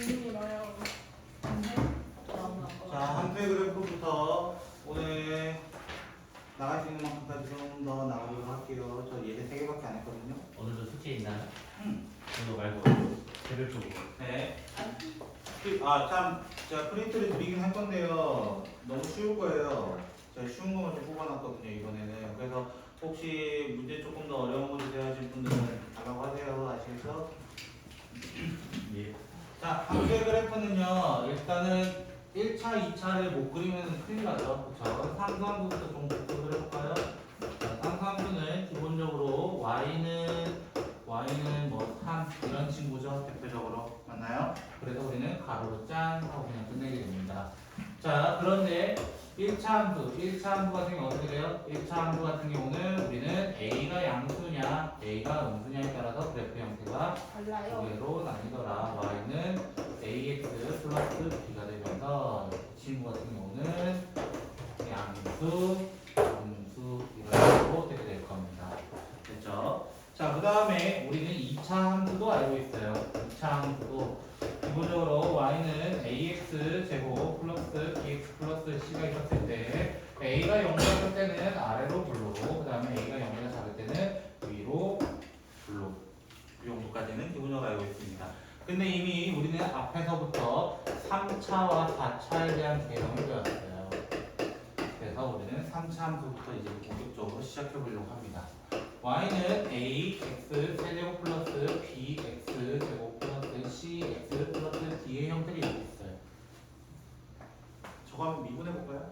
질문이라요. 자, 함수의 그래프부터 오늘 나갈 수 있는 만큼까지 좀 더 나가도록 할게요. 저 예제 3개밖에 안 했거든요. 오늘도 숙제 있나요? 오늘 말고 개별적으로. 네. 참, 제가 프린트를 드리긴 할 건데요. 너무 쉬울 거예요. 제가 쉬운 것만 좀 뽑아놨거든요, 이번에는. 그래서 혹시 문제 조금 더 어려운 거 주세요 하신 분들은 달라고 하세요. 아시겠죠? 예. 자, 함수의 그래프는요, 일단은 1차, 2차를 못 그리면 큰일 나죠. 그쵸? 상수함수부터 좀 그려볼까요? 자, 상수함수는 기본적으로 y는 뭐 3 이런 친구죠. 대표적으로. 맞나요? 그래서 우리는 가로로 짠 하고 그냥 끝내게 됩니다. 자, 그런데 1차 함수 같은 경우 어떻게 돼요? 1차 함수 같은 경우는 우리는 a가 양수냐, a가 음수냐에 따라서 그래프 형태가 두 달라요. 개로 나뉘더라. y는 ax 플러스 b가 되면서 이 친구 같은 경우는 양수, 음수 이런 식으로 되게 될 겁니다. 됐죠? 자, 그 다음에 우리는 2차 함수도 알고 있어요. 2차 함수도 기본적으로 y는 ax 제곱 플러스 bx 플러스 c가 있었을 때 a가 0이었을 때는 아래로 블로고 그 다음에 a가 0보다 작을 때는 위로 블로 이 정도까지는 기본적으로 알고 있습니다. 근데 이미 우리는 앞에서부터 3차와 4차에 대한 개념을 배웠어요. 그래서 우리는 3차 함수부터 이제 본격적으로 시작해 보려고 합니다. y는 ax 세제곱 플러스 bx 제곱 플러스 cx 플러스 d의 형태를 이루고 있어요. 저거 한번 미분해 볼까요?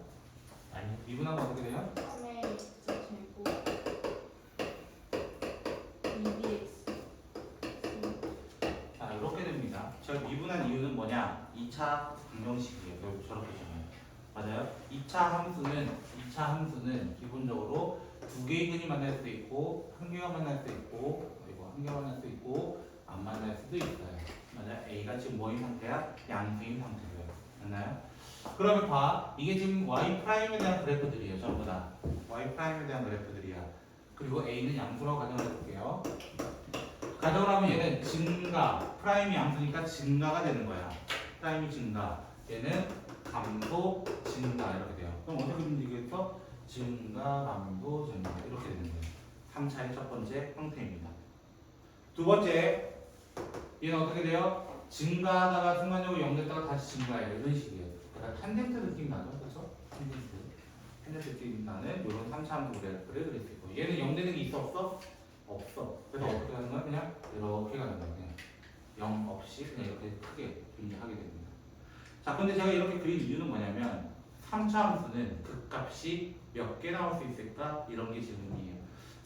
아니요. 미분하면 어떻게 돼요? 3의 x 제곱 2bx 자, 이렇게 됩니다. 제가 미분한 이유는 뭐냐? 2차 방정식이에요. 결국 저렇게 되면. 맞아요? 2차 함수는 기본적으로 두 개의 근이 만날 수도 있고, 한 개가 만날 수도 있고, 그리고 한 개가 만날 수도 있고, 안 만날 수도 있어요. 맞아요? A가 지금 뭐인 상태야? 양수인 상태고요. 맞나요? 그러면 봐. 이게 지금 y 프라임에 대한 그래프들이에요. 전부 다. y 프라임에 대한 그래프들이야. 그리고 A는 양수라고 가정을 해볼게요. 가정을 하면 얘는 증가, 프라임이 양수니까 증가가 되는 거야. 프라임이 증가, 얘는 감소, 증가 이렇게 돼요. 그럼 어떻게 움직이겠어? 증가, 감소, 증가 이렇게 되는 거예요. 3차의 첫 번째 형태입니다. 두 번째, 얘는 어떻게 돼요? 증가하다가 순간적으로 0 됐다가 다시 증가해요. 이런 식이에요. 약간 탄젠트 느낌 나죠? 그렇죠? 탄젠트 느낌 나는 이런 3차 함수 그래프를 그릴 수 있고 얘는 0 되는 게 있어 없어? 없어. 그래서 어떻게 하는 거야? 그냥 이렇게 가는 거야. 그냥 0 없이 그냥 이렇게 크게 분리하게 됩니다. 자, 근데 제가 이렇게 그린 이유는 뭐냐면 3차 함수는 극값이 몇 개 나올 수 있을까? 이런 게 질문이에요.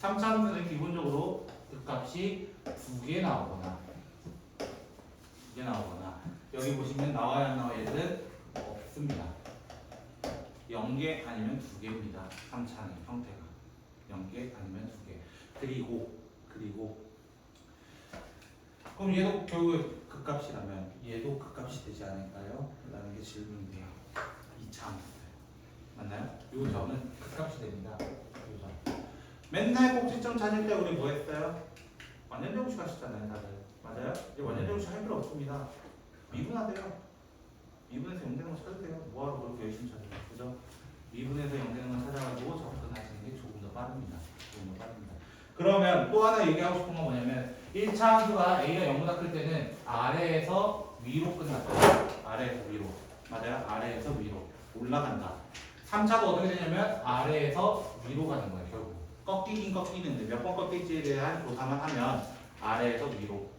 3차 함수는 기본적으로 극값이 2개 나오거나 2개 나오거나 여기 보시면 나와야 안 나와 얘들은 없습니다. 0개 아니면 2개입니다. 3차는 형태가 0개 아니면 2개. 그리고 그럼 얘도 결국에 극값이라면 얘도 극값이 되지 않을까요? 라는 게 질문이에요. 2차 함수예요. 맞나요? 요 점은 극값이 됩니다. 요 점. 맨날 꼭지점 찾을 때 우리 뭐 했어요? 완전정식 하셨잖아요, 다들. 맞아요? 이제 완전정식 할 필요 없습니다. 미분하세요. 미분에서 0 되는 거 찾으세요. 뭐하러 그렇게 열심히 찾아요? 그죠? 미분에서 0 되는 거 찾아가지고 접근하시는 게 조금 더 빠릅니다. 그러면 또 하나 얘기하고 싶은 건 뭐냐면 1차 함수가 A가 0보다 클 때는 아래에서 위로 끝났어요. 아래에서 위로. 맞아요? 아래에서 위로. 올라간다. 3차도 어떻게 되냐면 아래에서 위로 가는 거예요. 결국. 꺾이긴 꺾이는데 몇 번 꺾일지에 대한 조사만 하면 아래에서 위로.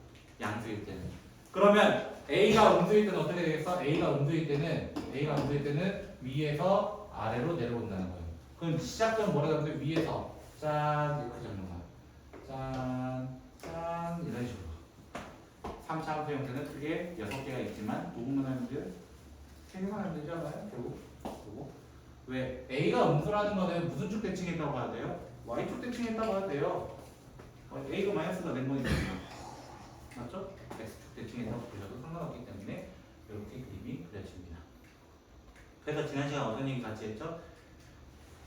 양수일 때는. 그러면 A가 음수일 때는 어떻게 되겠어? A가 음수일 때는 위에서 아래로 내려온다는 거예요. 그럼 시작점 뭐라고 하는데 위에서 짠 이렇게 잡는 거야. 짠 이런 식으로 3차 함수 형태는 크게 6개가 있지만 누구만 하면 돼요? 3개만 하면 되지 않아요? 결국 그리고 왜? A가 음수라는 거는 무슨 쪽 대칭했다고 봐야 돼요? Y쪽 대칭했다고 봐야 돼요. A가 마이너스가 된 거니까 맞죠? X축 대칭했다고 보셔도 상관없기 때문에 이렇게 그림이 그려집니다. 그래서 지난 시간 어떤 얘기 같이 했죠?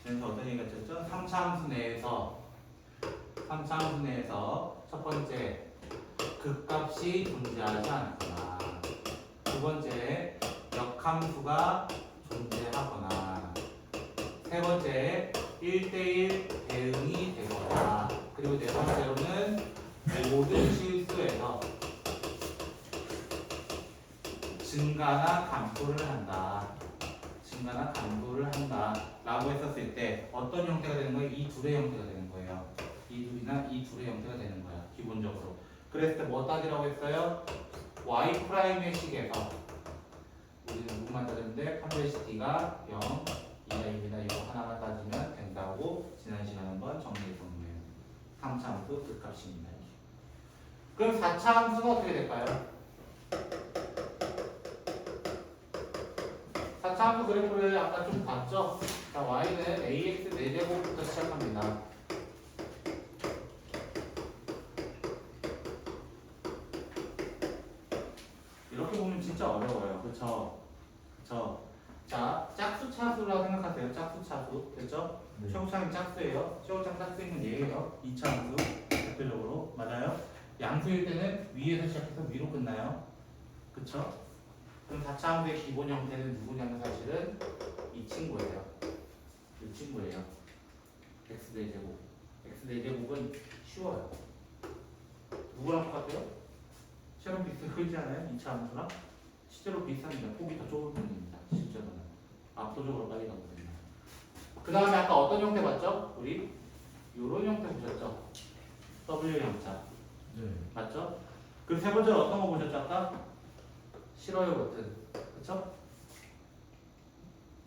3차 함수 내에서 첫 번째 극값이 존재하지 않거나 두 번째, 역함수가 존재하거나. 세 번째, 1대1 대응이 되거나. 그리고 네 번째로는 모든 실수에서 증가나 감소를 한다. 증가나 감소를 한다. 라고 했었을 때 어떤 형태가 되는 거예요? 이 둘의 형태가 되는 거예요. 이 둘이나 이 둘의 형태가 되는 거야. 기본적으로. 그랬을 때 뭐 따지라고 했어요? y 프라임의 식에서 우리는 누구만 따졌는데 컴플렉시티가 0 이하입니다. 이거 하나만 따지면 된다고 지난 시간에 한번 정리해 본 거예요. 3차 함수 극값입니다. 그럼 4차 함수는 어떻게 될까요? 4차 함수 그래프를 아까 좀 봤죠? 자, y는 ax 4제곱부터 시작합니다. 이렇게 보면 진짜 어려워요. 그쵸? 그쵸? 자, 짝수 차수라고 생각하세요. 짝수 차수. 됐죠? 네. 최고차는 짝수예요. 최고차는 짝수이면 얘예요. 2차 함수. 대표적으로. 맞아요? 양수일 때는 위에서 시작해서 위로 끝나요. 그쵸? 그럼 4차 함수의 기본 형태는 누구냐면 사실은 이 친구예요. 이 친구예요. x4제곱. x4제곱은 쉬워요. 누구랑 똑같아요? 실제로 비슷하지 않아요? 2차 함수랑? 실제로 비슷합니다. 폭이 더 좁은 편입니다. 실제로는. 압도적으로 빨리 나오거든요. 그 다음에 아까 어떤 형태 봤죠? 우리? 요런 형태 보셨죠? W 형자. 네. 맞죠? 그리고 세 번째로 어떤 거 보셨죠? 아까? 싫어요 버튼. 그쵸?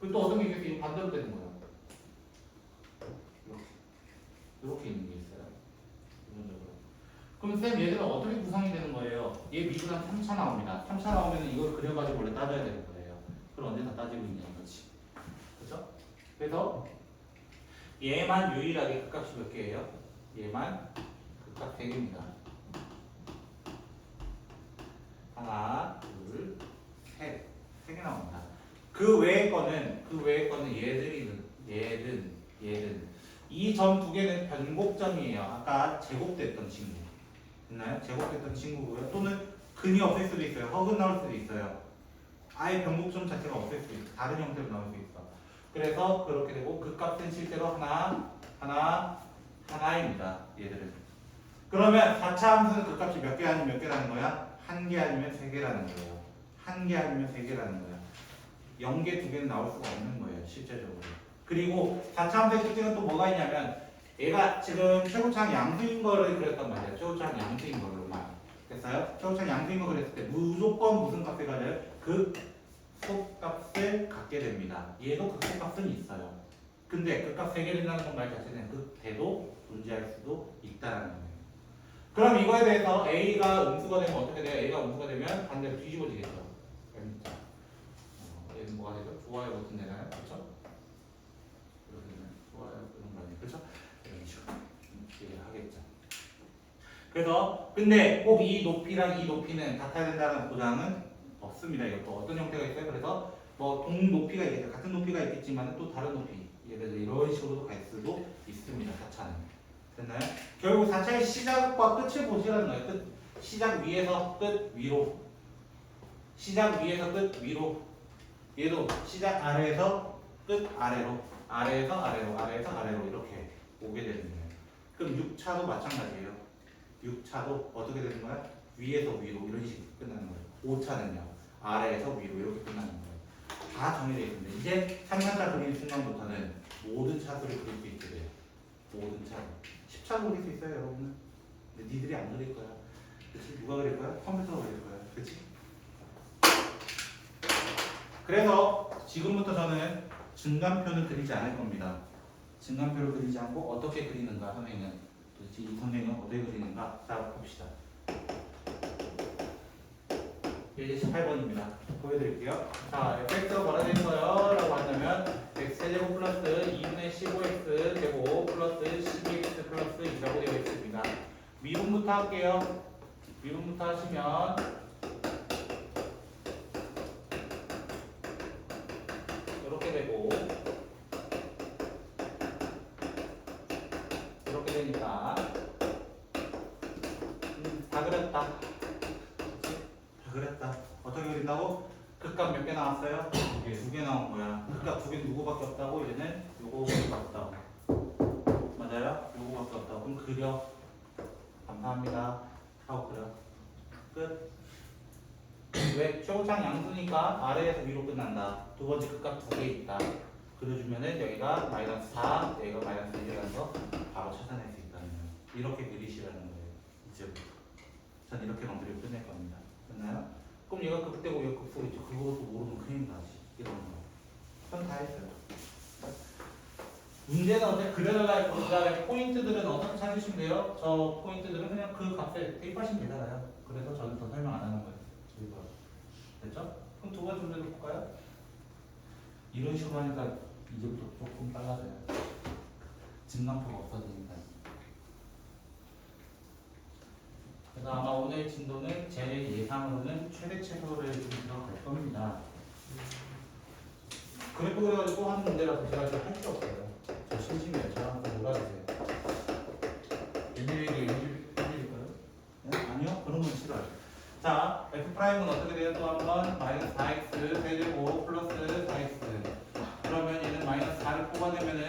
그리고 또 어떤 게 있겠어요? 반대로 되는 거예요. 이렇게 있는 게 있어요. 기본적으로. 그럼 쌤 얘들은 어떻게 구성이 되는 거예요? 얘 미분한 3차 나옵니다. 3차 나오면 이걸 그려가지고 원래 따져야 되는 거예요. 그걸 언제 다 따지고 있냐는 거지. 그죠? 그래서 얘만 유일하게 극값이 몇 개예요? 얘만 극값 3개입니다. 하나, 둘, 셋. 3개 나옵니다. 그 외의 거는 얘든 이 점 두 개는 변곡점이에요. 아까 제곱됐던 친구. 됐나요? 제곱됐던 친구고요. 또는 근이 없을 수도 있어요. 허근 나올 수도 있어요. 아예 변곡점 자체가 없을 수도 있어요. 다른 형태로 나올 수 있어. 그래서 그렇게 되고 그 값은 실제로 하나입니다. 얘들은. 그러면 4차 함수는 그 값이 몇 개 아니면 몇 개라는 거야? 1개 아니면 3개라는 거예요. 1개 아니면 3개라는 거야. 0개, 2개는 나올 수가 없는 거예요. 실제적으로. 그리고 4차 함수의 특징은 또 뭐가 있냐면 얘가 지금 최고차항 양수인 거를 그렸단 말이에요. 최고차항 양수인 거로만. 됐어요? 최고차항 양수인 거 그랬을 때 무조건 무슨 값을 가져요? 극속값을 갖게 됩니다. 얘도 극속값은 있어요. 근데 극값 3개 된다는 건 말 자체는 극대도 존재할 수도 있다는 거예요. 그럼 이거에 대해서 A가 음수가 되면 어떻게 돼요? A가 음수가 되면 반대로 뒤집어지겠죠. 얘는 뭐가 되죠? 좋아요 버튼 되나요? 그렇죠? 이렇게 되면 좋아요 그런 거 아니에요? 그렇죠? 이런 식으로 얘기를 하겠죠. 그래서 근데 꼭 이 높이랑 이 높이는 같아야 된다는 보장은 없습니다. 이것도 어떤 형태가 있어요? 그래서 뭐 동 높이가 있겠죠. 같은 높이가 있겠지만 또 다른 높이 예를 들어 이런 식으로도 갈 수도 있습니다. 4차는. 됐나요? 결국 4차의 시작과 끝을 보시라는 거예요. 끝. 시작 위에서 끝 위로. 시작 위에서 끝 위로. 얘도 시작 아래에서 끝 아래로. 아래에서 아래로. 아래에서 아래로 이렇게 오게 되는 거예요. 그럼 6차도 마찬가지예요. 6차도 어떻게 되는 거야? 위에서 위로 이런 식으로 끝나는 거예요. 5차는요. 아래에서 위로 이렇게 끝나는 거예요. 다 정해져 있는데 이제 3차차 그리는 순간부터는 모든 차수를 그릴 수 있게 돼요. 모든 차수. 10차 그릴 수 있어요, 여러분은. 근데 니들이 안 그릴 거야. 그치? 누가 그릴 거야? 컴퓨터가 그릴 거야. 그치? 그래서 지금부터 저는 증간표는 그리지 않을 겁니다. 증간표를 그리지 않고 어떻게 그리는가, 선생님은. 도대체 이 선생님은 어떻게 그리는가? 자, 봅시다. 예제 18번입니다. 보여드릴게요. 자, fx가 뭐라 되는 거예요? 라고 한다면 x제곱 플러스 2분의 15x 제곱 플러스 12x 플러스 2라고 되어 있습니다. 미분부터 할게요. 미분부터 하시면 이렇게 되고 이렇게 되니까 다 그렸다. 다 그랬다. 어떻게 그린다고? 극값 몇 개 나왔어요? 두 개 나온 거야. 극값 두 개 누구밖에 없다고? 얘는 요거밖에 없다고. 맞아요? 요거밖에 없다고. 그럼 그려. 감사합니다. 하고 그려. 끝. 왜? 최고창 양수니까 아래에서 위로 끝난다. 두 번째 극값 두 개 있다. 그려주면은 여기가 마이너스 4, 여기가 마이너스 1이라는 거 바로 찾아낼 수 있다는 거예요. 이렇게 그리시라는 거예요. 이제부터. 전 이렇게만 그리고 끝낼 겁니다. 됐나요? 그럼 얘가 극대고 얘가 극소겠죠. 그것도 모르면 큰일 나지. 이런 거. 전 다 했어요. 문제는 어때? 그려달라 했고 그 다음에 포인트들은 어떻게 찾으시면 돼요? 저 포인트들은 그냥 그 값에 대입하시면 되잖아요. 그래서 저는 더 설명 안 하는 거예요. 됐죠? 그럼 두 번째 문제도 볼까요? 이런 식으로 하니까 이제부터 조금 빨라져요. 증강표가 없어지니까. 그래서 아마 오늘 진도는 제 예상으로는 최대 최소를 좀 들어갈 겁니다. 그래프 그래가지고 하는 문제라서 제가 좀 할 게 없어요. 저 심심해요. 저랑 좀 놀아주세요. 웬일일까요? 네? 아니요? 그런 건 싫어요. 자, F'은 어떻게 돼요? 또 한번 마이너스 4x 세제곱 플러스 4x. 그러면 얘는 마이너스 4를 뽑아내면은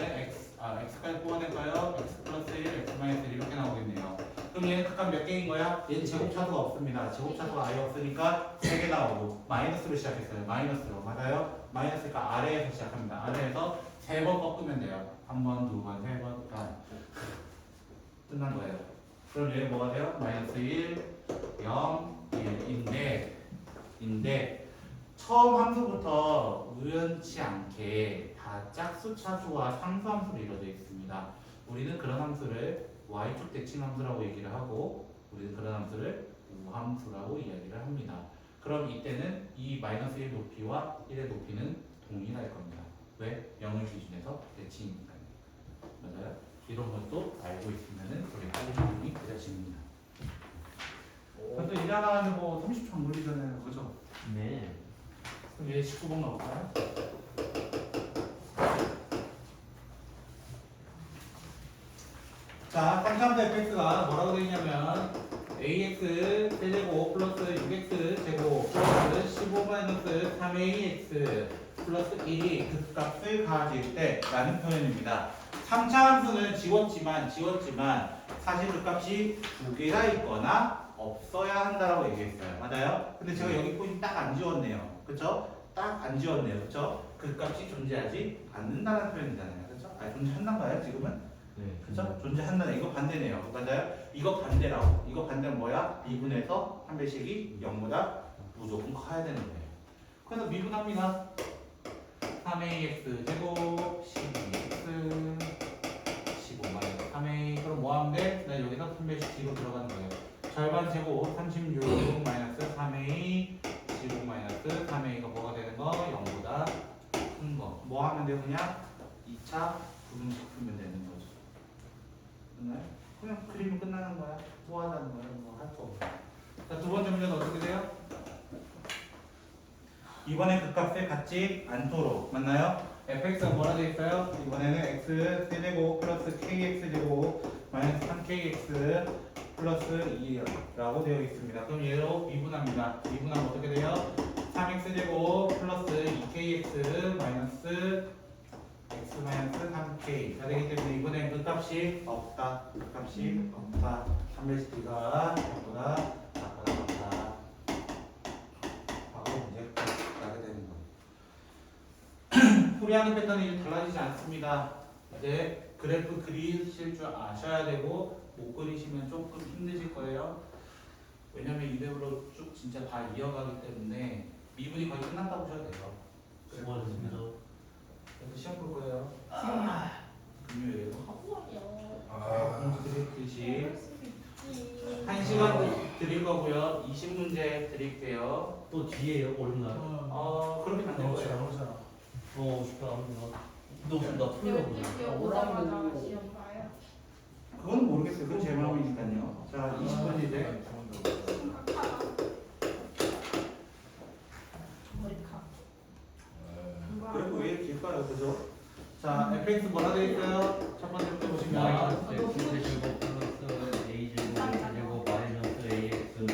x까지 뽑아낼까요? x 플러스 1, x 마이너스 1 이렇게 나오겠네요. 그럼 얘는 각각 몇 개인 거야? 얘는 제곱차수가 없습니다. 제곱차수가 아예 없으니까 3개 나오고 마이너스로 시작했어요. 마이너스로. 맞아요? 마이너스니까 아래에서 시작합니다. 아래에서 3번 꺾으면 돼요. 한 번, 두 번, 세 번, 끝난 거예요. 그럼 얘는 뭐가 돼요? 마이너스 1, 0, 1인데 처음 함수부터 우연치 않게 다 짝수차수와 상수함수로 이루어져 있습니다. 우리는 그런 함수를 y축 대칭 함수라고 얘기를 하고 우리는 그런 함수를 우함수라고 이야기를 합니다. 그럼 이때는 이 마이너스 1 높이와 1의 높이는 동일할 겁니다. 왜? 0을 기준해서 대칭이니까요. 맞아요? 이런 것도 알고 있으면은 우리 빨리 그림이 그려집니다. 그래도 일 하나는 뭐 30초 안 걸리잖아요. 그죠? 네. 그럼 얘 19번 넣을까요? 자, 상참수 fx가 뭐라고 되냐면 ax 세제곱 플러스 6x 제곱 플러스 15-3ax 플러스 1이 극값을 가질 때 라는 표현입니다. 3차 함수는 지웠지만 사실 극값이 두 개가 있거나 없어야 한다라고 얘기했어요. 맞아요? 근데 제가 여기 포인트 딱 안 지웠네요. 그쵸? 딱 안 지웠네요. 그쵸? 극값이 존재하지 않는다는 표현이잖아요. 그쵸? 아니, 존재한다인가요, 지금은? 네. 그쵸? 존재한다. 이거 반대네요. 맞아요? 이거 반대라고. 이거 반대는 뭐야? 미분에서 한 배씩이 0보다 무조건 커야 되는 거예요. 그래서 미분합니다. 3ax 제곱 12x 15-3a 그럼 뭐 하면 돼? 나 여기서 3배씩 뒤로 들어가는 거예요. 절반 제곱 36 3a 15-3a가 뭐가 되는 거? 0보다 큰 거. 뭐 하면 돼요? 그냥 2차 부등식 풀면 되는 거죠. 끝나요? 그냥 그리면 끝나는 거야. 뭐 하자는 거야? 뭐 할 거 없어. 자, 두 번째 문제는 어떻게 돼요? 이번에 극값을 갖지 않도록 맞나요? fx가 뭐라 되어 있어요? 이번에는 x 세제곱 플러스 kx 제곱 마이너스 3kx 플러스 2라고 되어 있습니다. 그럼 얘로 미분합니다. 미분하면 어떻게 돼요? 3x 제곱 플러스 2kx 마이너스 x 마이너스 3k가 되기 때문에 이번에 극값이 없다. 극값이 없다. 3배씩 D가 0보다 작거나 같다. 하고 이제 나게 되는 거예요. 풀이하는 패턴이 달라지지 않습니다. 이제 그래프 그리실 줄 아셔야 되고 못 그리시면 조금 힘드실 거예요. 왜냐면 이대로 쭉 진짜 다 이어가기 때문에 미분이 거의 끝났다고 보셔도 돼요. 수고하셨습니다. 그래서 시험 볼 거예요. 금요일에도 학원이요. 공지 드리듯이 그럴 수도 있지. 1시간 드릴 거고요. 20문제 드릴게요. 또 뒤에요? 오른날? 그렇게 만들 거예요. 싶다. 나 풀려고 그래. 12시에 오자마자 시험 봐요. 그건 모르겠어요. 그건 제 마음이니까요. 자, 20분 이제 심각하다. 머리카. 그리고 왜 길까요? 그죠? 자, fx 뭐라 되어 있어요? 첫 번째부터 보시면 x 제곱 플러스 a 제곱 x 제곱 마이너스 ax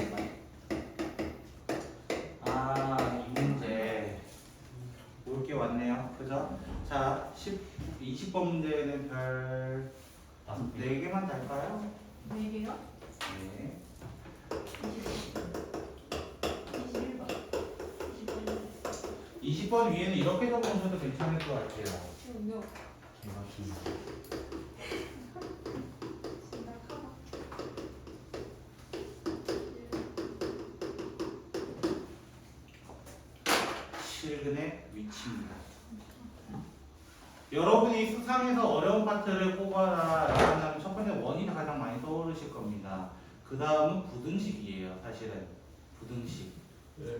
그죠? 자, 20번 문제는 별 4개만 달까요? 4개요? 네. 21번. 20번 위에는 이렇게 적어주셔도 괜찮을 것 같아요. 지금요. 개막힌. 심각하다. 실근의 위치입니다. 여러분이 수상에서 어려운 파트를 뽑아라 라고 한다면 첫 번째 원이 가장 많이 떠오르실 겁니다. 그 다음은 부등식이에요. 사실은 부등식. 네.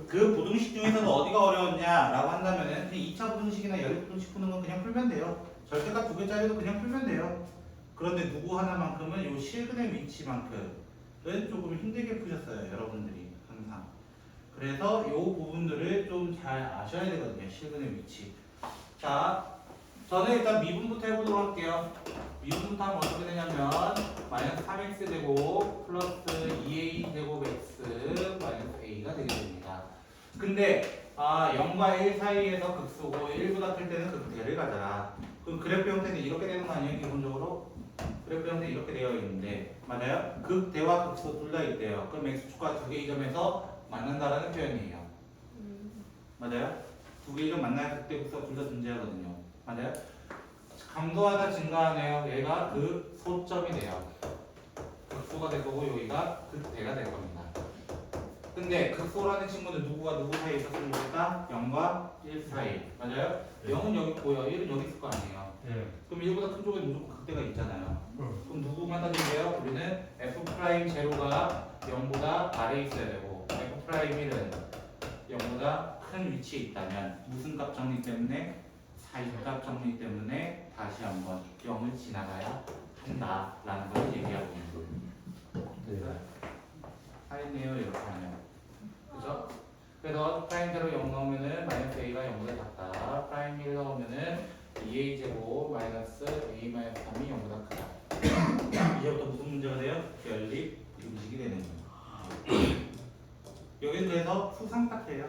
그 부등식 중에서도 어디가 어려웠냐라고 한다면은 2차 부등식이나 연립부등식 푸는 건 그냥 풀면 돼요. 절대값 2개짜리도 그냥 풀면 돼요. 그런데 누구 하나만큼은 요 실근의 위치만큼은 조금 힘들게 푸셨어요. 여러분들이 항상. 그래서 요 부분들을 좀 잘 아셔야 되거든요. 실근의 위치. 자, 저는 일단 미분부터 해보도록 할게요. 미분부터 하면 어떻게 되냐면 마이너스 3x 제곱 플러스 2a 제곱 x 마이너스 a가 되게 됩니다. 근데 0과 1 사이에서 극수고 1보다 클 때는 극대를 가져라. 그럼 그래프 형태는 이렇게 되는 거 아니에요? 기본적으로? 그래프 형태 이렇게 되어 있는데 맞아요? 극대와 극수 둘 다 있대요. 그럼 x축과 두 개의 점에서 만난다라는 표현이에요. 맞아요? 두 개의 점 만나야 극대 극수가 둘 다 존재하거든요. 맞아요? 감도하다 증가하네요. 얘가 그 소점이 돼요. 극소가 될 거고 여기가 극대가 될 겁니다. 근데 극소라는 친구는 누구와 누구 사이에 있었으면 좋겠다? 0과 1 사이. 맞아요? 네. 0은 여기 있고요. 1은 여기 있을 거 아니에요. 네. 그럼 1보다 큰 쪽에 무조건 극대가 있잖아요. 그럼 누구만 따지게요? 우리는 F'0가 0보다 아래에 있어야 되고 F'1은 0보다 큰 위치에 있다면 무슨 값 정리 때문에? 사이값 정리 때문에 다시 한번 0을 지나가야 한다라는 걸 얘기하고 있는 거예요. 네. 사인이에요 이렇게 하면. 그죠? 그래서 프라임 제로 0 넣으면은 마이너스 a가 0보다 작다. 프라임 1 넣으면은 2a 제곱 마이너스 a 마이너스 3이 0보다 크다. 이제부터 무슨 문제가 돼요? 연립 부등식이 되는 거예요. 여기는 그래서 수상 파트예요.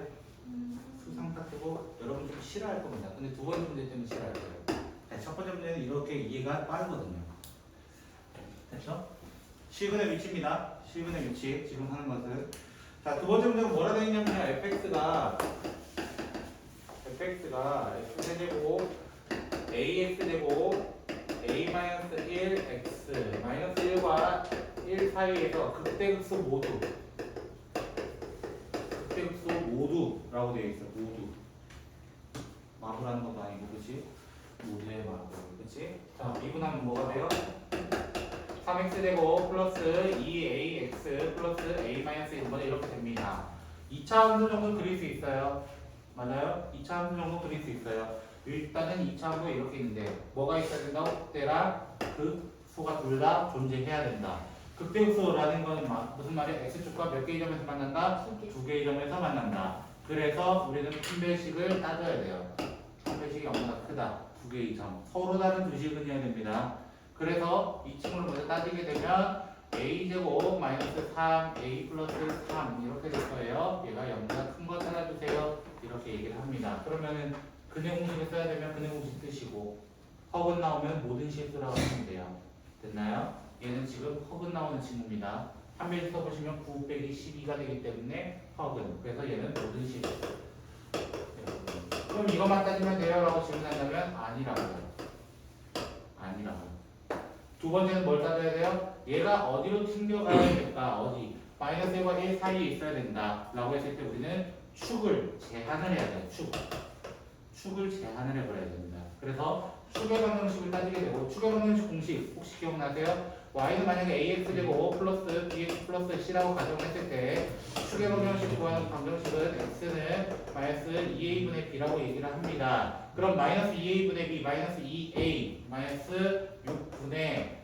수상 파트고 여러분 좀 싫어할 겁니다. 근데 두 번째 문제 때문에 싫어할 거예요. 네, 첫 번째 문제는 이렇게 이해가 빠르거든요. 됐죠? 실근의 위치입니다. 실근의 위치 지금 하는 것은 자, 두 번째 문제가 뭐라 되어 있냐면요. fx가 x제곱 ax제곱 a-1 x -1과 1 사이에서 극대극소 모두라고 되어 있어. 모두. 마블하는 것도 아니고, 그렇지? 모두의 마블, 그렇지? 자, 미분하면 뭐가 돼요? 3x 제곱 플러스 2ax 플러스 a-1번 이렇게 됩니다. 2차 함수 정도 그릴 수 있어요. 맞아요? 2차 함수 정도 그릴 수 있어요. 일단은 2차 함수가 이렇게 있는데 뭐가 있어야 된다고? 극대랑 극소가 둘 다 존재해야 된다. 극대극소라는 건 무슨 말이야? x축과 몇 개의 점에서 만난다? 두 개의 점에서 만난다. 그래서 우리는 분배식을 따져야 돼요. 분배식이 0보다 크다. 두 개의 점. 서로 다른 두 식은이어야 됩니다. 그래서 이 친구를 먼저 따지게 되면 a제곱 마이너스 3, a 플러스 3 이렇게 될 거예요. 얘가 0보다 큰 거 찾아주세요. 이렇게 얘기를 합니다. 그러면은 근해 공식을 써야 되면 근해 공식 뜻이고 허근 나오면 모든 실수라고 하면 돼요. 됐나요? 얘는 지금 허근 나오는 친구입니다. 한 페이지 써보시면 9 빼기 12가 되기 때문에 허근. 그래서 얘는 모든 실수. 그럼 이것만 따지면 돼요? 라고 질문한다면 아니라고요. 아니라고. 두 번째는 뭘 따져야 돼요? 얘가 어디로 튕겨가야 될까? 어디? 마이너스 1과 1 사이에 있어야 된다. 라고 했을 때 우리는 축을 제한을 해야 돼요. 축을 제한을 해버려야 됩니다. 그래서 축의 방정식을 따지게 되고 축의 방정식 공식 혹시 기억나세요? y는 만약에 ax제곱 플러스 bx 플러스 c라고 가정했을 때 축의 방정식 구하는 방정식은 x는 마이너스 2a분의 b라고 얘기를 합니다. 그럼 마이너스 2a분의 b 마이너스 2a 마이너스 6분의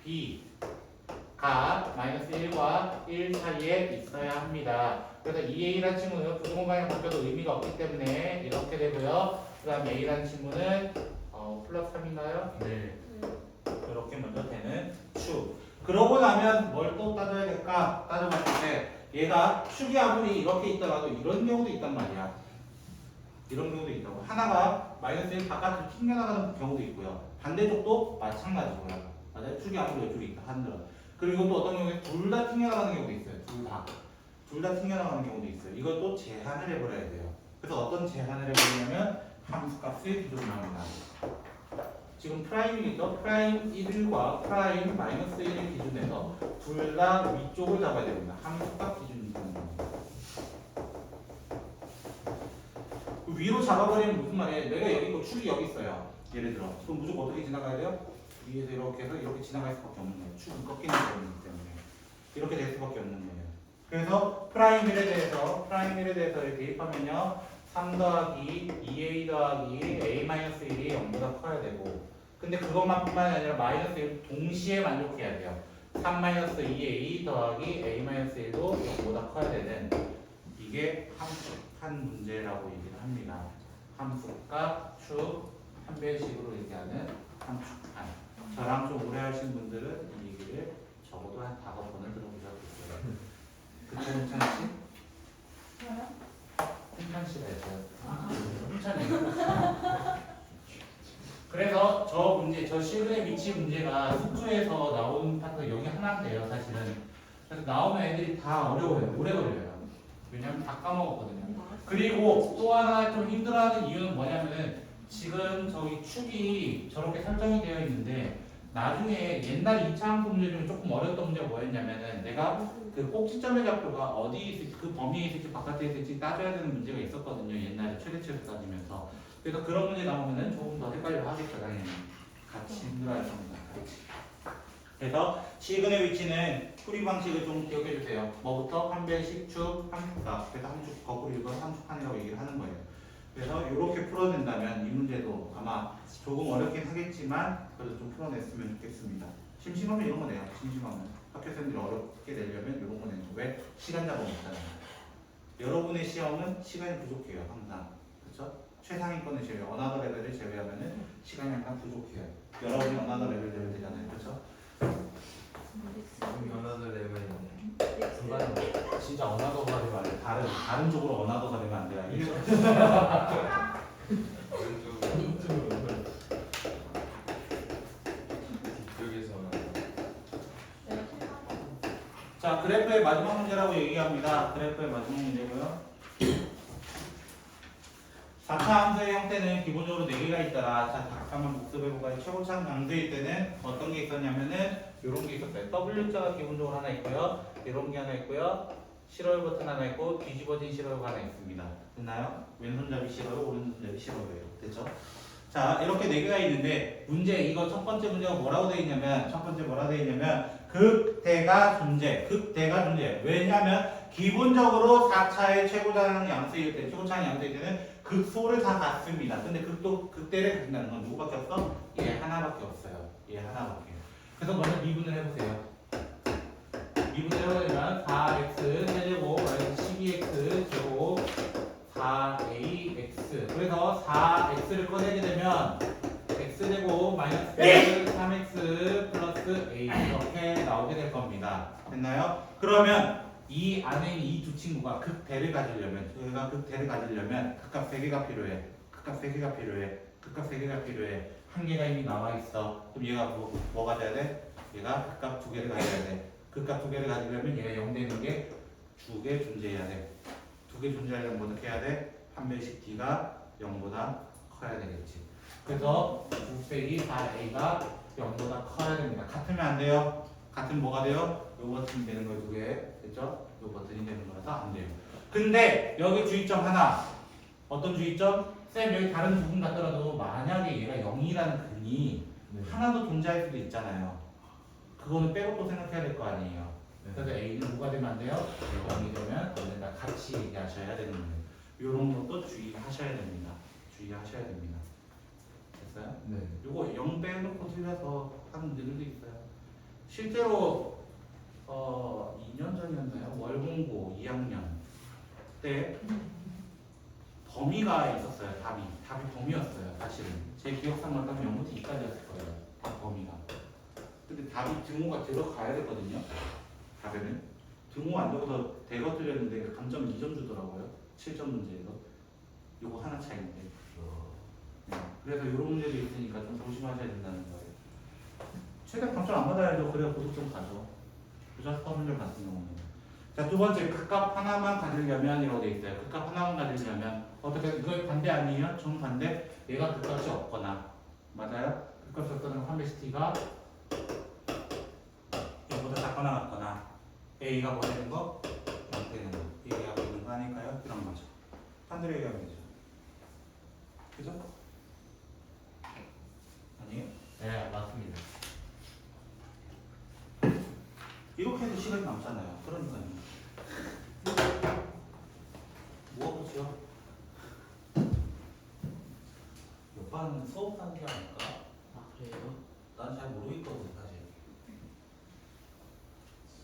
b가 마이너스 1과 1 사이에 있어야 합니다. 그래서 2a라는 친구는 부등호 방향 바뀌어도 의미가 없기 때문에 이렇게 되고요. 그 다음 a라는 친구는 플러스 3인가요? 네. 이렇게 먼저 되는 축. 그러고 나면 뭘 또 따져야 될까? 따져봤을 때 얘가 축이 아무리 이렇게 있더라도 이런 경우도 있단 말이야. 이런 경우도 있다고. 하나가 마이너스 1 바깥으로 튕겨나가는 경우도 있고요. 반대쪽도 마찬가지고요. 맞아요? 축이 아무리 이쪽에 있다 하더라. 그리고 또 어떤 경우에 둘 다 튕겨나가는 경우도 있어요. 둘 다 튕겨나가는 경우도 있어요. 이것도 제한을 해버려야 돼요. 그래서 어떤 제한을 해버리냐면 함수값의 기준을 합니다. 지금 프라임이죠. 프라임 1과 프라임 마이너스 1을 기준해서 둘 다 위쪽을 잡아야 됩니다. 함수값 기준이 있는 겁니다. 위로 잡아버리면 무슨 말이에요? 내가 여기 있고 축이 여기 있어요. 예를 들어. 그럼 무조건 어떻게 지나가야 돼요? 위에서 이렇게 해서 이렇게 지나갈 수밖에 없는 거예요. 축은 꺾이는 거기 때문에. 이렇게 될 수밖에 없는 거예요. 그래서 프라임 1에 대해서 이렇게 대입하면요. 3 더하기 2a 더하기 a-1이 0보다 커야 되고, 근데 그것만뿐만이 아니라 마이너스 1 동시에 만족해야 돼요. 3-2a 더하기 a-1도 0보다 커야 되는, 이게 함수한 문제라고 얘기를 합니다. 함수값, 축, 한배식으로 얘기하는 함수한. 저랑 좀 오래 하신 분들은 이 얘기를 적어도 한 5번은 들어보셨겠어요. 그쵸, 홍찬 씨? 저요? 홍찬 씨가 했어요. 홍찬이. 그래서 저 문제, 저 실내 위치 문제가 숙소에서 나온 파트가 여기 하나인데요, 사실은. 그래서 나오면 애들이 다 어려워요. 오래 걸려요. 왜냐면 다 까먹었거든요. 그리고 또 하나 좀 힘들어하는 이유는 뭐냐면은 지금 저기 축이 저렇게 설정이 되어 있는데 나중에 옛날 2차 함수 문제 중에 조금 어려웠던 문제가 뭐였냐면은 내가 그 꼭지점의 좌표가 어디에 있을지, 그 범위에 있을지 바깥에 있을지 따져야 되는 문제가 있었거든요. 옛날에 최대치에서 따지면서. 그래서 그런 문제 나오면은 조금 더 헷갈려 하겠죠, 당연히. 같이 힘들어할 겁니다. 같이. 그래서 시근의 위치는 풀이 방식을 좀 기억해 주세요. 뭐부터? 한배식, 축, 함수값. 그래서 함축 거꾸로 읽어서 함축한이라고 얘기를 하는 거예요. 그래서 이렇게 풀어낸다면 이 문제도 아마 조금 어렵긴 하겠지만 그래도 좀 풀어냈으면 좋겠습니다. 심심하면 이런 거 내요. 심심하면 학교생들이 어렵게 내려면 이런 거 내는 거. 왜? 시간 잡아 먹잖아요. 여러분의 시험은 시간이 부족해요. 항상. 그렇죠? 최상위권의 제외, 어나더 레벨을 제외하면은 시간이 항상 부족해요. 여러분이 어나더 레벨 되면 되잖아요. 그렇죠? 연어도 레벨이네. 중간에 진짜 어나더가 되면 안 돼. 다른 쪽으로 어나더가 되면 안 돼요. 알겠죠? 뒤쪽에서 내가 실망. 자, 그래프의 마지막 문제라고 얘기합니다. 그래프의 마지막 문제고요. 4차 함수의 형태는 기본적으로 4개가 있더라. 자, 잠깐만 복습해볼까요? 최고차 강수일 때는 어떤 게 있었냐면은 이런 게 있었어요. W자가 기본적으로 하나 있고요. 이런 게 하나 있고요. 실어요 버튼 하나 있고 뒤집어진 실어요가 하나 있습니다. 됐나요? 왼손잡이 실어요, 오른손잡이 실어요예요. 됐죠? 자, 이렇게 4개가 있는데 문제, 이거 첫 번째 문제가 뭐라고 되어 있냐면 극대가 존재. 왜냐하면 기본적으로 4차의 최고차항 양수일 때, 최고차항 양수일 때는 극소를 다 갖습니다. 근데 극대를 갖는다는 건 누구밖에 없어? 얘 하나밖에 없어요. 얘 하나밖에. 그래서 먼저 미분을 해보세요. 미분을 해보면 4x 세제곱 마이너스 12x 제곱 4ax. 그래서 4x를 꺼내게 되면 x제곱 마이너스 3x 플러스 a 이렇게 나오게 될 겁니다. 됐나요? 그러면 이 안에 있는 이 두 친구가 극대를 가지려면, 저희가 극대를 가지려면 극값 3개가 필요해. 극값 3개가 필요해. 한 개가 이미 나와 있어. 그럼 얘가 뭐가 돼야 돼? 얘가 극값 2개를 가져야 돼. 극값 2개를 가지려면 얘가 0 되는 게 2개 존재해야 돼. 2개 존재하려면 뭐 어떻게 해야 돼? 한 배씩 d가 0보다 커야 되겠지. 그래서 6빼기 4a가 0보다 커야 됩니다. 같으면 안 돼요. 같으면 뭐가 돼요? 요 버튼이 되는 거예요. 2개. 됐죠? 요 버튼이 되는 거라서 안 돼요. 근데 여기 주의점 하나. 어떤 주의점? 쌤 여기 다른 부분 같더라도 만약에 얘가 0이라는 근이 하나도 존재할 수도 있잖아요. 그거는 빼고 또 생각해야 될 거 아니에요. 그래서 A는 뭐가 되면 안 돼요? 0이 되면 언젠가 같이 얘기하셔야 되는 거예요. 이런 것도 주의하셔야 됩니다. 됐어요? 네. 요거 0 빼놓고 틀려서 하는 문제들도 있어요. 실제로 2년 전이었나요? 월공고 2학년 때 범위가 있었어요. 답이 범위였어요. 사실은 제 기억상으로 따면 0부터 2까지였을 거예요. 다 범위가. 근데 답이 등호가 들어가야 되거든요. 답에는 등호 안 적어서 대거 틀렸는데 감점 2점 주더라고요. 7점 문제에서 요거 하나 차이인데. 네. 그래서 이런 문제도 있으니까 좀 조심하셔야 된다는 거예요. 최대 감점 안 받아야죠. 그래야 고득점 가죠. 부자스파 문제 같은 경우는. 자, 두 번째 극값 하나만 가지려면 이라고 돼 있어요. 극값 하나만 가지려면 어떻게 이거 반대 아니에요? 정반대. 얘가 극값이 없거나 맞아요? 극값이 없다는 컴플렉시티가 얘보다 작거나 같거나 A가 보내는 거, B는 거 얘기하고 있는 거 아닐까요? 이런 거죠. 반대로 얘기하면 되죠. 그죠? 아니에요? 네, 맞습니다. 이렇게 해도 시간이 남잖아요. 그러니까요. 뭐하고요? 오빠는 수업 하는 게 아닐까? 아, 그래요? 난 잘 모르겠거든 사실.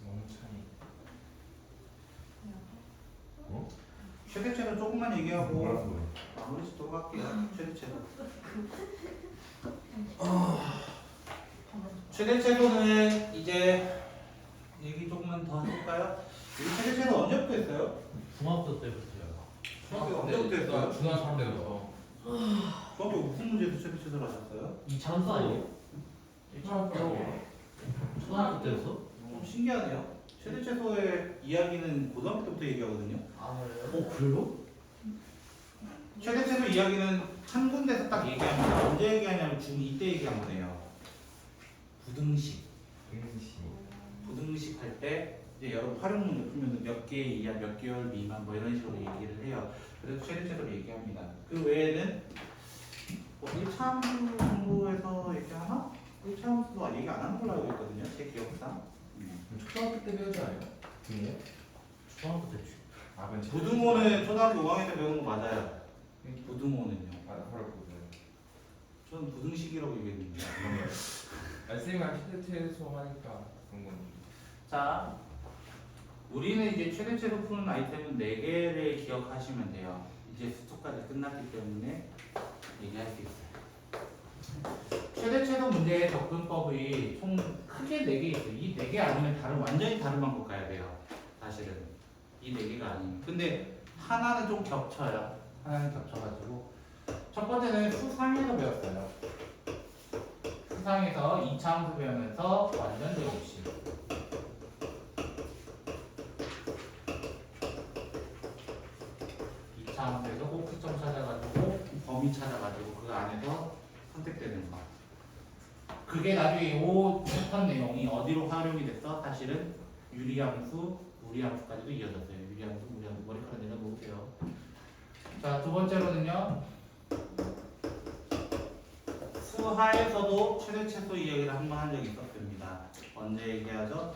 멍청이. 어? 최대체로 조금만 얘기하고 뭐라고요? 마무리 짓도록 할게요. 최대체로. 최대체로는 이제 얘기 조금만 더 해볼까요? 우리 최대체로 언제부터 했어요? 중학교 때부터요. 중학교 언제부터 했어요? 중학교 때부터. 중학교 무슨 문제에서 최대체로 하셨어요? 이 참수 아니에요? 초등학교 때였어? 좀 신기하네요. 최대체소의 이야기는 고등학교 때부터 얘기하거든요. 아, 그래요? 그래요? 최대체소 이야기는 한 군데서 딱 얘기합니다. 언제 얘기하냐면 중2 때 얘기한 거네요. 부등식. 부등식 할 때 이제 여러분 활용 문제 풀면 몇 개 이하, 몇 개월 미만 뭐 이런 식으로 얘기를 해요. 그래서 최대체로 얘기합니다. 그 외에는 뭐 1차 함수 정도에서 얘기하나? 1차 함수도 얘기 안 하는 걸로 알고 있거든요. 제 기억상. 초등학교 때 배우지 않아요? 등이요? 중학교 때. 아, 그건 부등호는 초등학교 5학년 때 배우는 거 맞아요. 부등호는요. 아, 그렇거든요. 저는 부등식이라고 얘기했는데. 아, 쌤이랑 시대체 수업하니까 그런 건. 자, 우리는 이제 최대체로 푸는 아이템은 4개를 기억하시면 돼요. 이제 수투까지 끝났기 때문에 얘기할 수 있어요. 최대체로 문제의 접근법이 총 크게 4개 있어요. 이 4개 아니면 완전히 다른 방법 가야 돼요. 사실은. 이 4개가 아니면. 근데 하나는 좀 겹쳐요. 하나는 겹쳐가지고. 첫 번째는 수상에서 배웠어요. 수상에서 2차 함수 배우면서 완전 제곱식. 2차 함수에서 꼭지점 찾아가지고 범위 찾아가지고 그 안에서 선택되는 거. 그게 나중에 이 패턴 내용이 어디로 활용이 됐어? 사실은 유리함수, 무리함수까지도 이어졌어요. 유리함수, 무리함수 머리카락 내려놓으세요. 자, 두 번째로는요. 수하에서도 최대체소 이야기를 한 번 한 적이 있었습니다. 언제 얘기하죠?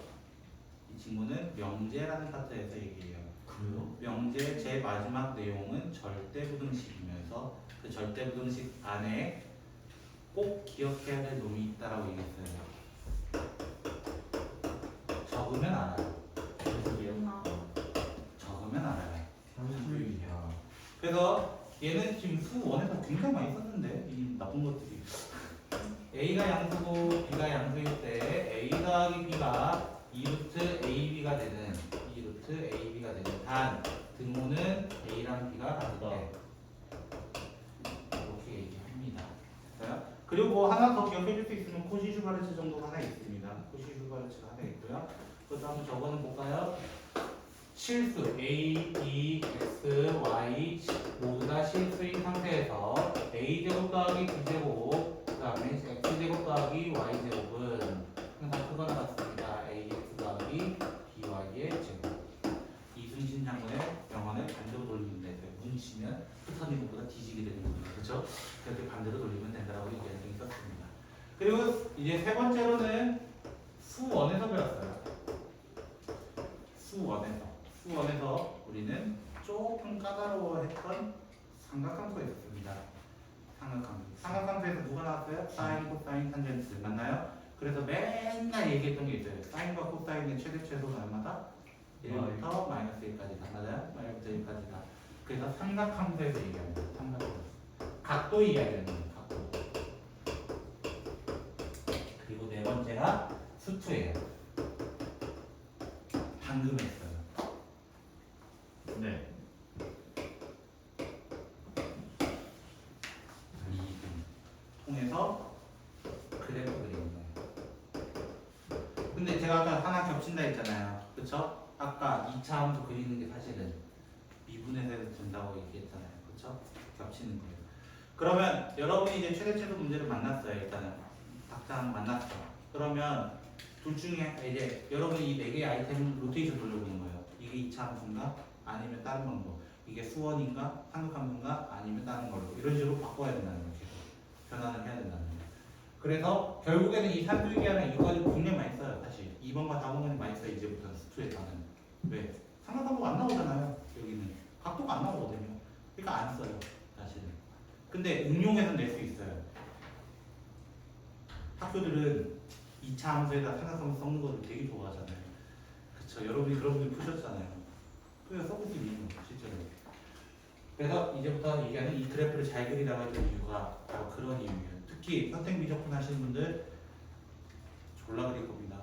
이 친구는 명제라는 파트에서 얘기해요. 그래요? 명제의 제 마지막 내용은 절대부등식이면서 그 절대부등식 안에 꼭 기억해야 될 놈이 있다라고 얘기했어요. 적으면 알아요. 적으면 알아요. 삼수율이야. 그래서 얘는 지금 수1에서 굉장히 많이 썼는데 이 나쁜 것들이 A가 양수고 B가 양수일 때 A 더하기 B가 2루트 AB가 되는 2루트 AB가 되는 단 등호는 A랑 B가 같을 때 이렇게 얘기합니다. 됐어요? 그리고 뭐 하나 더 기억해 줄 수 있으면 코시-슈바르츠 정도가 하나 있습니다. 코시-슈바르츠가 하나 있고요. 그것도 한번 적어는 볼까요? 실수 A, B, X, Y 모두 다 실수인 상태에서 A제곱 더하기 B제곱 그 다음에 X제곱 더하기 Y제곱은 항상 크거나 같습니다. AX 더하기 BY의 제곱. 이순신 장군의 명언을 반대로 돌리면 돼요. 뭉치면 흩어지는 것보다 뒤지게 되는 거죠. 그렇죠? 그렇게 반대로 돌리면 된다고 얘기한 적이 있었습니다. 그리고 이제 세 번째로는 수1에서 배웠어요. 수1에서 우리는 조금 까다로워했던 삼각함수가 있었습니다. 삼각함수에서 누가 나왔어요? 사인, 코사인, 탄젠트 맞나요? 그래서 맨날 얘기했던 게 있어요. 사인과 코사인의 최대 최소는 얼마다? 1부터 마이너스 1까지다. 맞아요? 마이너스 1까지다. 그래서 삼각함수에서 얘기합니다. 삼각함수. 각도 이야기하는 거예요. 각도. 그리고 네 번째가 수투예요. 방금 했어요. 네. 통해서 그래프 그리는 거예요. 근데 제가 아까 하나 겹친다 했잖아요. 그쵸? 아까 2차 함수 그리는 게 사실은 미분해서 해도 된다고 얘기했잖아요. 그쵸? 겹치는 거예요. 그러면 여러분이 이제 최대치수 문제를 만났어요. 일단은 각자 만났어. 그러면 둘 중에 이제 여러분이 이 4개의 아이템을 로테이션 돌려보는 거예요. 이게 2차 함수인가? 아니면 다른 방법. 이게 수원인가? 삼각함수인가? 아니면 다른 걸로. 이런 식으로 바꿔야 된다는 거예요. 계속. 변환을 해야 된다는 거예요. 그래서 결국에는 이 산술기하는 이거 가지고 굉장히 많이 써요. 사실 2번과 4번까지 많이 써요. 이제부터 스투에서는. 왜? 삼각함수가 안 나오잖아요. 여기는. 각도가 안 나오거든요. 그러니까 안 써요. 사실은. 근데 응용해서 낼 수 있어요. 학교들은 2차 함수에다 삼각함수 섞는 거를 되게 좋아하잖아요. 그쵸? 여러분이 그런 분들 푸셨잖아요. 그래서 써볼 수 있는 거예요. 실제로. 그래서 이제부터 얘기하는 이 그래프를 잘 그리라고 했던 이유가 바로 그런 이유예요. 특히 선택 미적분 하시는 분들 졸라 그릴 겁니다.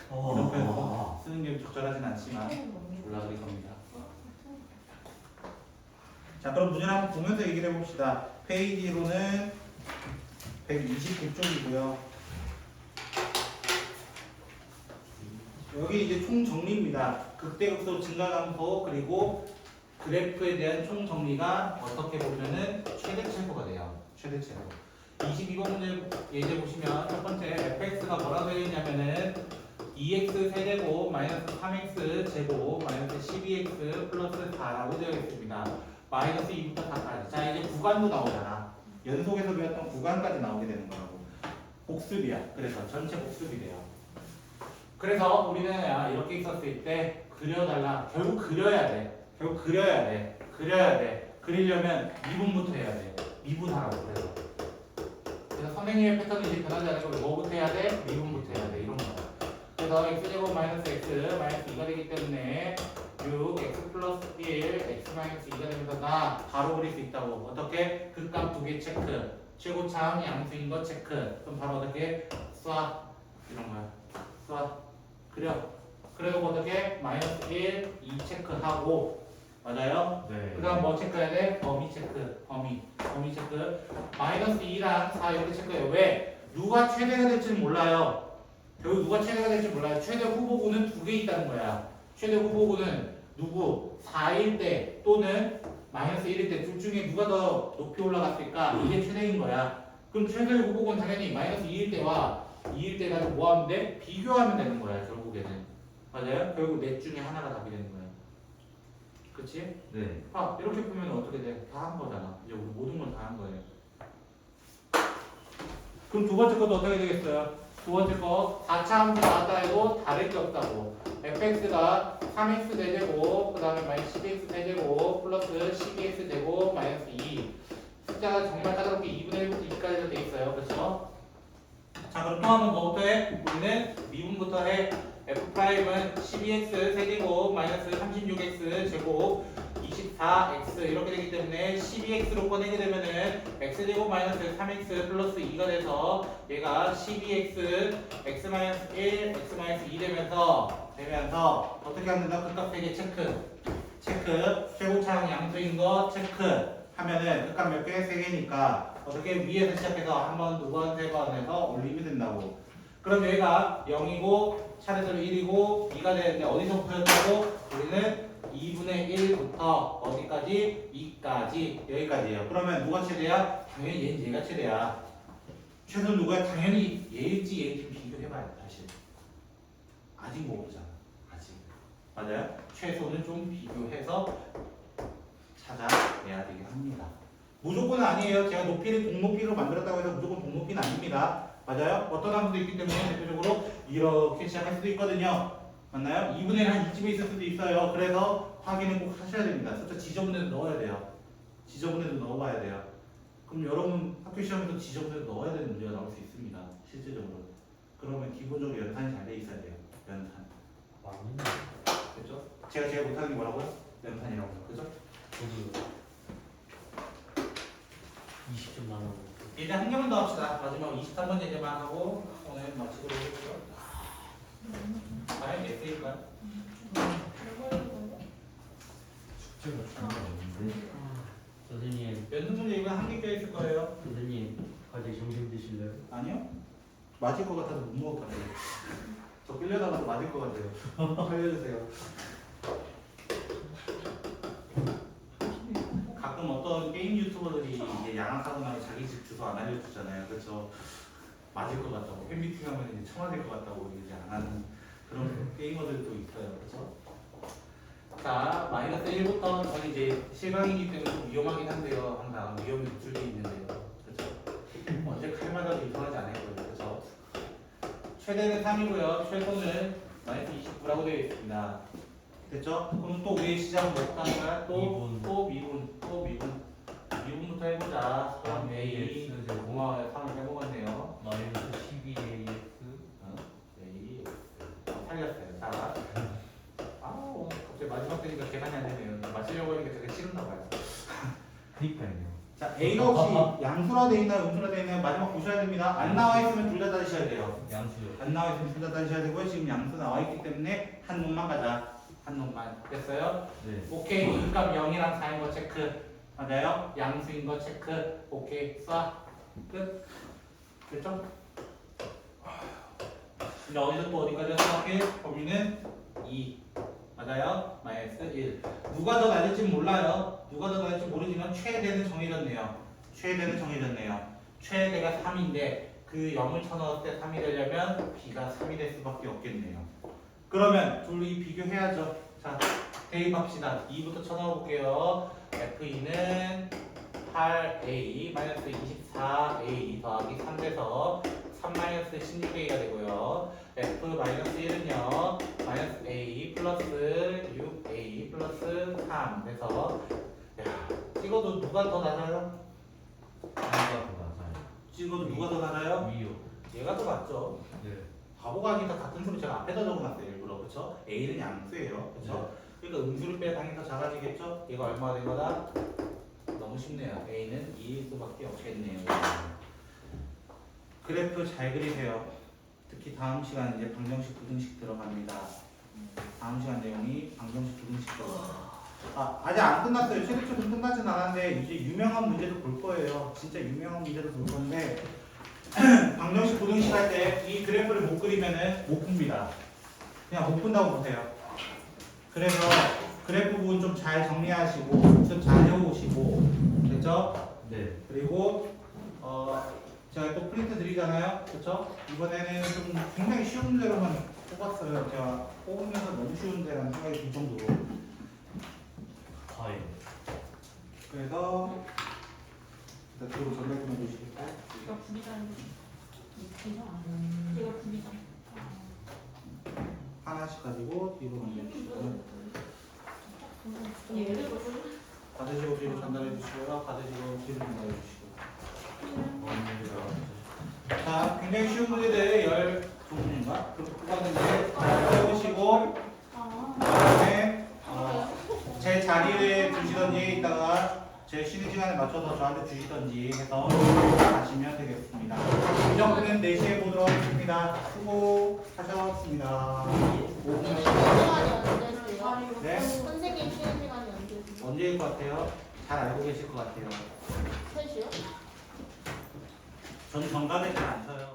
이런 표현 쓰는 게 적절하진 않지만 졸라 그릴 겁니다. 자, 그럼 문제를 한번 보면서 얘기를 해봅시다. 페이지로는 129쪽이고요. 여기 이제 총 정리입니다. 극대극소 증가감소 그리고 그래프에 대한 총 정리가 어떻게 보면은 최대 최고가 돼요. 최대 최고. 22번 문제 예제 보시면 첫 번째 fx가 뭐라고 되어 있냐면은 2x 세제곱 마이너스 3x 제곱 마이너스 12x 플러스 4라고 되어 있습니다. 마이너스 2부터 4까지. 자, 이제 구간도 나오잖아. 연속해서 배웠던 구간까지 나오게 되는 거라고. 복습이야. 그래서 전체 복습이 돼요. 그래서 우리는 이렇게 있었을 때 그려달라. 결국 그려야 돼. 결국 그려야 돼. 그려야 돼. 그리려면 미분부터 해야 돼. 미분하라고. 그래서 선생님의 패턴이 이제 변하지 않고 뭐부터 해야 돼? 미분부터 해야 돼. 이런 거. 그래서 x제곱 마이너스 x 마이너스 2가 되기 때문에 6 x 플러스 1 x 마이너스 2가 되면서 나 바로 그릴 수 있다고. 어떻게? 극값 2개 체크. 최고차항 양수인 거 체크. 그럼 바로 어떻게? 쏴. 이런 거야. 쏴. 그려. 그래도 어떻게? 마이너스 1, 2 체크하고. 맞아요? 네. 그 다음 뭐 체크해야 돼? 범위 체크. 범위 체크. 마이너스 2랑 4 이렇게 체크해요. 왜? 누가 최대가 될지는 몰라요. 결국 누가 최대가 될지 몰라요. 최대 후보군은 2개 있다는 거야. 최대 후보군은 누구? 4일 때 또는 마이너스 1일 때 둘 중에 누가 더 높이 올라갔을까? 이게 최대인 거야. 그럼 최대 후보군 당연히 마이너스 2일 때와 2일 때 가지고 뭐 하면 돼? 비교하면 되는 거야. 결국에는. 맞아요? 결국 넷 중에 하나가 답이 되는 거야. 그치? 네. 이렇게 보면 어떻게 돼? 다 한 거잖아. 이제 우리 모든 걸 다 한 거예요. 그럼 두 번째 것도 어떻게 되겠어요? 두 번째 거 4차 함수 나왔다 해도 다를 게 없다고. fx가 3x 대제곱 그 다음에 마이너스 12x 대제곱 플러스 12x 제곱 마이너스 2 숫자가 정말 까다롭게 2분의 1부터 2까지 돼 있어요. 그렇죠? 자, 그럼 또 한 번 뭐부터 해? 우리는 미분부터 해. f'은 12x 세제곱 마이너스 36x 제곱 24x 이렇게 되기 때문에 12x로 꺼내게 되면은 x제곱 마이너스 3x 플러스 2가 돼서 얘가 12x x 마이너스 1 x 마이너스 2 되면서 어떻게 하면 된다? 극값 3개 체크 최고차항 양수인 거 체크 하면은 극값 몇 개? 3개니까 어떻게 위에서 시작해서 한 번, 두 번, 세 번 해서 올리면 된다고. 그럼 여기가 0이고 차례대로 1이고 2가 되는데 어디서부터였다고? 우리는 2분의 1부터 어디까지? 2까지 여기까지예요. 그러면 누가 최대야? 당연히 얘는 얘가 최대야. 최소는 누구야? 당연히 얘일지 비교해봐야 돼. 사실 아직 못 보잖아. 아직. 맞아요? 최소는 좀 비교해서 찾아내야 되긴 합니다. 무조건 아니에요. 제가 높이를 동높이로 만들었다고 해서 무조건 동높이는 아닙니다. 맞아요? 어떤 함수도 있기 때문에 대표적으로 이렇게 시작할 수도 있거든요. 맞나요? 2분의 1 한 이쯤에 있을 수도 있어요. 그래서 확인을 꼭 하셔야 됩니다. 숫자 지저분해도 넣어야 돼요. 지저분해도 넣어봐야 돼요. 그럼 여러분 학교 시험에서 지저분해도 넣어야 되는 문제가 나올 수 있습니다. 실제적으로. 그러면 기본적으로 연산이 잘 돼 있어야 돼요. 연산. 맞네. 그죠? 제가 못하는 게 뭐라고요? 연산이라고. 그죠? 저도 20점 나눠. 이제 한 개만 더 합시다. 마지막 23번 예제만 하고 오늘 마치도록 하겠습니다. 과연 몇 개일까요? 숙제가 중요한데. 선생님, 연습 문제 이거 한 개 껴있을 거예요. 선생님, 과제 점심 드실래요? 아니요? 맞을 것 같아서 못 먹을 것 같아요. 저 끌려다가도 맞을 것 같아요. 살려주세요. 가끔 어떤 게임 유튜버들이 이제 양악하고 나면 자기 집 주소 안 알려주잖아요. 그렇죠? 맞을 것 같다고 팬미팅 하면 이제 청와될 것 같다고 이제 안 하는 그런 게이머들도 있어요. 그렇죠? 자, 마이너스 1부터 저는 이제 실강이기 때문에 좀 위험하긴 한데요. 항상 위험이 노출돼 있는데요. 그렇죠? 언제 칼마다 이상하지 않을 거예요. 그렇죠? 최대는 3이고요. 최소는 마이너스 29라고 되어 있습니다. 됐죠? 그럼 또 우리의 시작은 뭐부터 하는 거야? 미분부터 해보자. 3A. 고마워요. 3을 빼먹었네요. 마이너스 12AX. A. 살렸어요. 자. 아우, 갑자기 마지막 되니까 계산이 안 되네요. 맞추려고 하니까 되게 싫은가 봐요. 그니까요. 자, A가 혹시 양수라 돼 있나요? 음수라 돼 있나요? 마지막 보셔야 됩니다. 안 나와 있으면 둘 다 따지셔야 돼요. 양수요. 안 나와 있으면 둘 다 따지셔야 되고요. 지금 양수 나와 있기 때문에 한 놈만 가자. 한 놈만. 됐어요? 네. 오케이. 이값 0이랑 4인 거 체크. 맞아요? 양수인 거 체크. 오케이. 쏴. 끝. 됐죠? 이제 어디서 또 어디까지 생각해? 범위는 2. 맞아요? 마이너스 1. 누가 더 낮을지 몰라요. 누가 더 낮을지 모르지만 최대는 정해졌네요. 최대는 정해졌네요. 최대가 3인데 그 0을 쳐넣을 때 3이 되려면 b가 3이 될 수밖에 없겠네요. 그러면 둘이 비교해야죠. 자, 대입합시다. 2부터 쳐넣어 볼게요. F2는 8a 마이너스 24a 더하기 3돼서 3 마이너스 16a가 되고요. F 마이너스 1은요. 마이너스 a 플러스 6a 플러스 3 돼서 야, 찍어도 누가 더 낮아요? 하나가 더 낮아요. 찍어도 누가 더 낮아요? 위요. 얘가 더 낮죠. 네. 바보가 아니다 같은 소리 제가 앞에다 적어놨어요 일부러. 그쵸? a는 양수예요. 그쵸? 그러니까 음수를 빼야 당연히 더 작아지겠죠? 얘가 얼마가 된 거다? 너무 쉽네요. a는 2일 수밖에 없겠네요. 그래프 잘 그리세요. 특히 다음 시간 이제 방정식 부등식 들어갑니다. 다음 시간 내용이 방정식 부등식 들어가요. 아직 안 끝났어요. 최대초는 끝나진 않았는데 이제 유명한 문제도 볼 거예요. 진짜 유명한 문제도 볼 건데 방정식 부등식 할 때 이 그래프를 못 그리면은 못 풉니다. 그냥 못 푼다고 보세요. 그래서 그래프 부분 좀 잘 정리하시고 좀 잘 해오시고 됐죠? 네. 그리고 제가 또 프린트 드리잖아요. 그렇죠? 이번에는 좀 굉장히 쉬운 문제로만 뽑았어요. 제가 뽑으면서 너무 쉬운데라는 생각이 들 정도로. 과연. 그래서 일단 뒤로 전달 좀 해주시겠어요? 이거 불이다는 거. 이거 불이다. 하나씩 가지고 뒤로 넘겨주시고요. 얘를 받으시고 뒤로 전달해 주시고요. 받으시고 뒤로 전달해 주시고. 자, 굉장히 쉬운 문제들 12문인가? 그렇게 뽑았는데 잘 해보시고 그다음에 제 자리에 두시던지 이따가 제 쉬는 시간에 맞춰서 저한테 주시던지 해서 가시면 되겠습니다. 이 정도는 4시에 보도록 하겠습니다. 수고하셨습니다. 5분 시간이 언제세요? 네? 선생님 쉬는 시간이 언제세요? 언제일 것 같아요? 잘 알고 계실 것 같아요. 3시요? 전 정답에 잘 안 쳐요.